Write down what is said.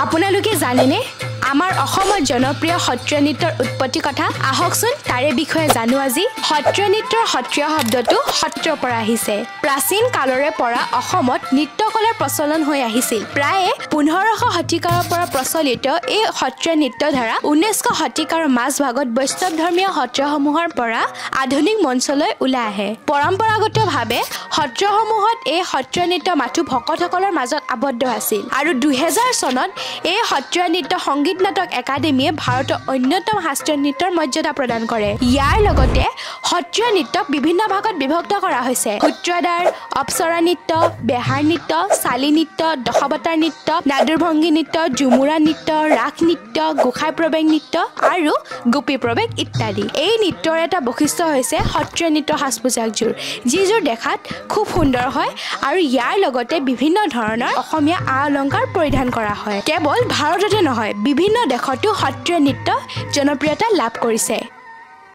আপোনালোকে জানেনে আমাৰ অসমৰ জনপ্ৰিয় সত্ৰীয়া নৃত্যৰ উৎপত্তি কথা আহকচোন তাৰে বিষয়ে জানো আজি সত্ৰীয়া নৃত্যৰ সত্ৰীয়া শব্দটো সত্ৰৰ পৰা আহিছে প্ৰাচীন কালৰে পৰা অসমত নৃত্যকলাৰ প্ৰচলন হৈ আহিছিল প্ৰায় 1500 শতিকাৰ পৰা প্ৰচলিত এই সত্ৰীয়া নৃত্য ধাৰা 1900 শতিকাৰ মাজভাগত বৈষ্ণৱ ধৰ্মীয় সত্ৰসমূহৰ পৰা আধুনিক মঞ্চলৈ ওলাই আহে পৰম্পৰাগতভাৱে সত্ৰসমূহত এই সত্ৰীয়া নৃত্য মাথো ভকতসকলৰ মাজত আবদ্ধ আছিল আৰু 2000 চনত এই সত্ৰীয়া নৃত্য সংগীত নাটক একাডেমীয়ে ভাৰতৰ অন্যতম শাস্ত্ৰীয় নৃত্যৰ মৰ্যাদা প্ৰদান কৰে ইয়াৰ লগতে সত্ৰীয়া নৃত্যক বিভিন্ন ভাগত বিভক্ত কৰা হৈছে সূত্ৰধাৰ অপ্সৰা নৃত্য বেহাৰ নৃত্য চালি নৃত্য দশাৱতাৰ নৃত্য নাদুৰভংগী নৃত্য ঝুমুৰা নৃত্য ৰাস নৃত্য গোসাই প্ৰৱেশ নৃত্য আৰু গোপী প্ৰৱেশ ইত্যাদি এই নৃত্যৰ এটা বৈশিষ্ট্য হৈছে সত্ৰীয়া নৃত্য সাজ-পোছাকযোৰ যিযোৰ দেখাত খুব সুন্দৰ হয় আৰু ইয়াৰ লগতে বিভিন্ন ধৰণৰ অসমীয়া আ-অলংকাৰ পৰিধান কৰা হয় কেৱল ভাৰততে নহয় বিভিন্ন দেশতো সত্ৰীয়া নৃত্য জনপ্ৰিয়তা লাভ কৰিছে